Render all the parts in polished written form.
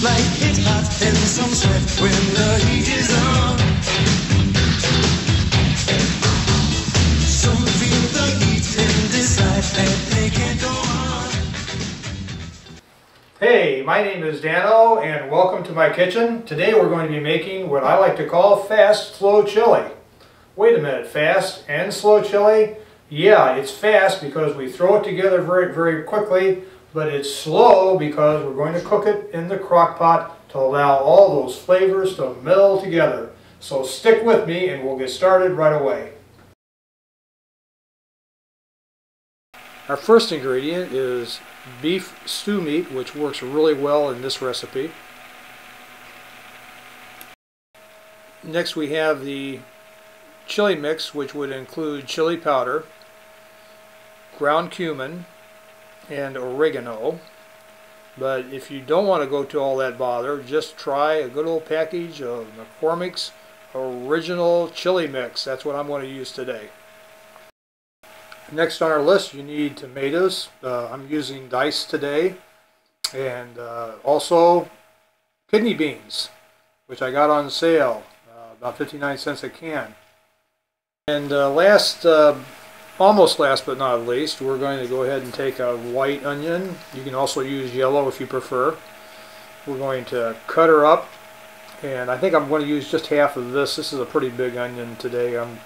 like it's hot and some sweat when the heat is on. Some feel the heat and decide that they can't go on. Hey, my name is Dano and welcome to my kitchen. Today we're going to be making what I like to call fast, slow chili. Wait a minute, fast and slow chili? Yeah, it's fast because we throw it together very quickly, but it's slow because we're going to cook it in the crock pot to allow all those flavors to meld together. So stick with me and we'll get started right away. Our first ingredient is beef stew meat, which works really well in this recipe. Next we have the chili mix, which would include chili powder, ground cumin, and oregano. But if you don't want to go to all that bother, just try a good old package of McCormick's original chili mix. That's what I'm going to use today. Next on our list, you need tomatoes. I'm using diced today, and also kidney beans, which I got on sale, about 59 cents a can. And almost last but not least, we're going to go ahead and take a white onion. You can also use yellow if you prefer. We're going to cut her up, and I think I'm going to use just half of this. This is a pretty big onion today. I'm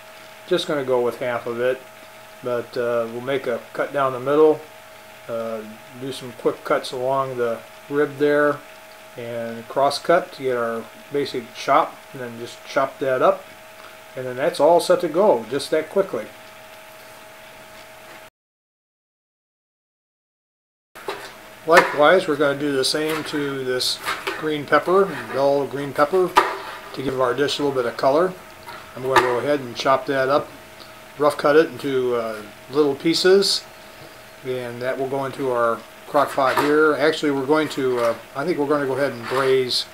just going to go with half of it, but we'll make a cut down the middle, do some quick cuts along the rib there, and cross cut to get our basic chop, and then just chop that up. And then that's all set to go, just that quickly. Likewise, we're going to do the same to this green pepper, bell green pepper, to give our dish a little bit of color. I'm going to go ahead and chop that up, rough cut it into little pieces, and that will go into our crock pot here. Actually, we're going to, I think we're going to go ahead and braise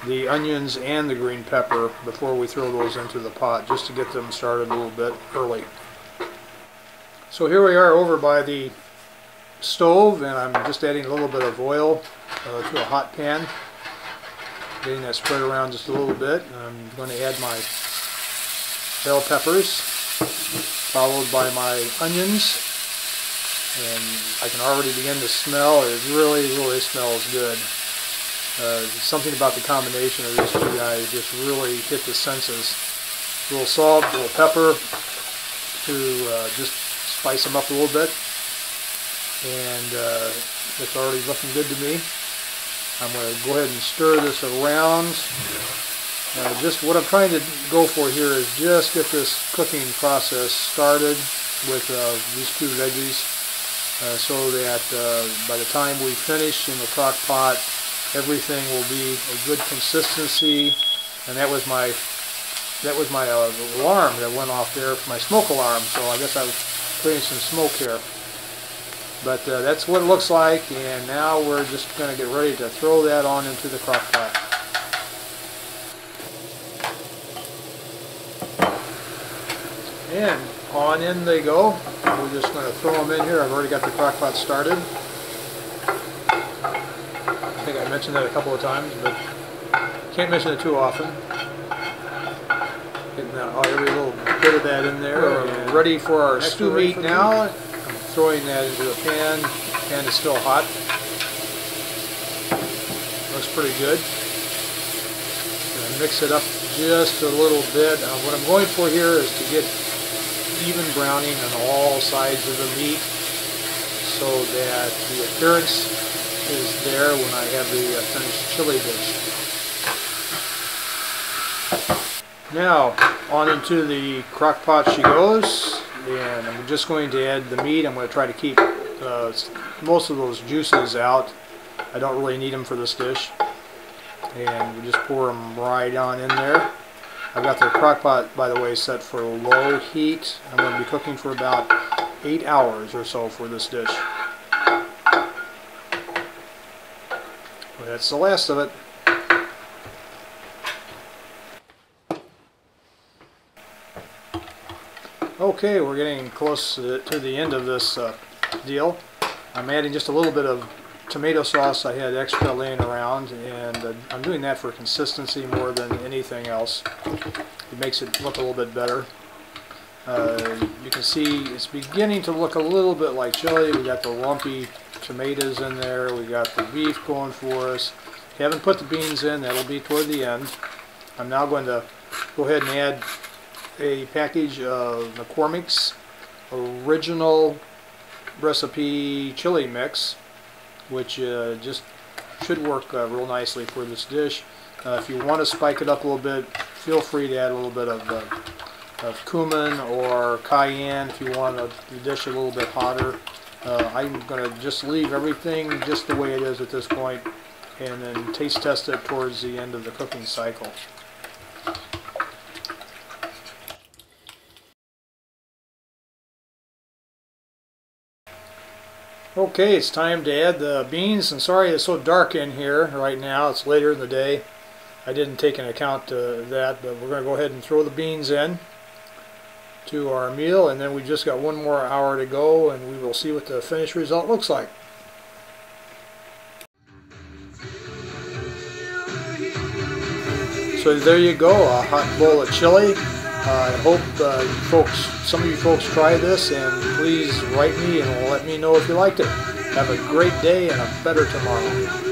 the onions and the green pepper before we throw those into the pot, just to get them started a little bit early. So here we are over by the stove, and I'm just adding a little bit of oil to a hot pan, getting that spread around just a little bit. I'm going to add my bell peppers, followed by my onions, and I can already begin to smell. It really smells good. Something about the combination of these two guys just really hit the senses. A little salt, a little pepper to just spice them up a little bit, and it's already looking good to me. I'm going to go ahead and stir this around. Just what I'm trying to go for here is just get this cooking process started with these two veggies, so that by the time we finish in the crock pot, everything will be a good consistency. And that was my alarm that went off there, my smoke alarm. So I guess I was creating some smoke here. But that's what it looks like, and now we're just going to get ready to throw that on into the crock pot. And on in they go. We're just going to throw them in here. I've already got the crock pot started. I think I mentioned that a couple of times, but can't mention it too often. Getting every little bit of that in there. We're ready for our stew meat now. I'm throwing that into the pan. The pan is still hot. Looks pretty good. Gonna mix it up just a little bit. What I'm going for here is to get even browning on all sides of the meat, so that the appearance is there when I have the finished chili dish. Now on into the crock pot she goes, and I'm just going to add the meat. I'm going to try to keep most of those juices out. I don't really need them for this dish, and we just pour them right on in there. I've got the crock pot, by the way, set for low heat. I'm going to be cooking for about 8 hours or so for this dish. That's the last of it. Okay, we're getting close to the end of this deal. I'm adding just a little bit of tomato sauce I had extra laying around, and I'm doing that for consistency more than anything else. It makes it look a little bit better. You can see it's beginning to look a little bit like chili. We got the lumpy tomatoes in there. We got the beef going for us. Haven't put the beans in. That'll be toward the end. I'm now going to go ahead and add a package of McCormick's original recipe chili mix, which just should work real nicely for this dish. If you want to spike it up a little bit, feel free to add a little bit of cumin or cayenne if you want the dish a little bit hotter. I'm going to just leave everything just the way it is at this point, and then taste test it towards the end of the cooking cycle. Okay, it's time to add the beans, and sorry it's so dark in here right now. It's later in the day. I didn't take into account that, but we're going to go ahead and throw the beans in to our meal, and then we just got one more hour to go, and we will see what the finished result looks like. So there you go, a hot bowl of chili. I hope some of you folks try this, and please write me and let me know if you liked it. Have a great day and a better tomorrow.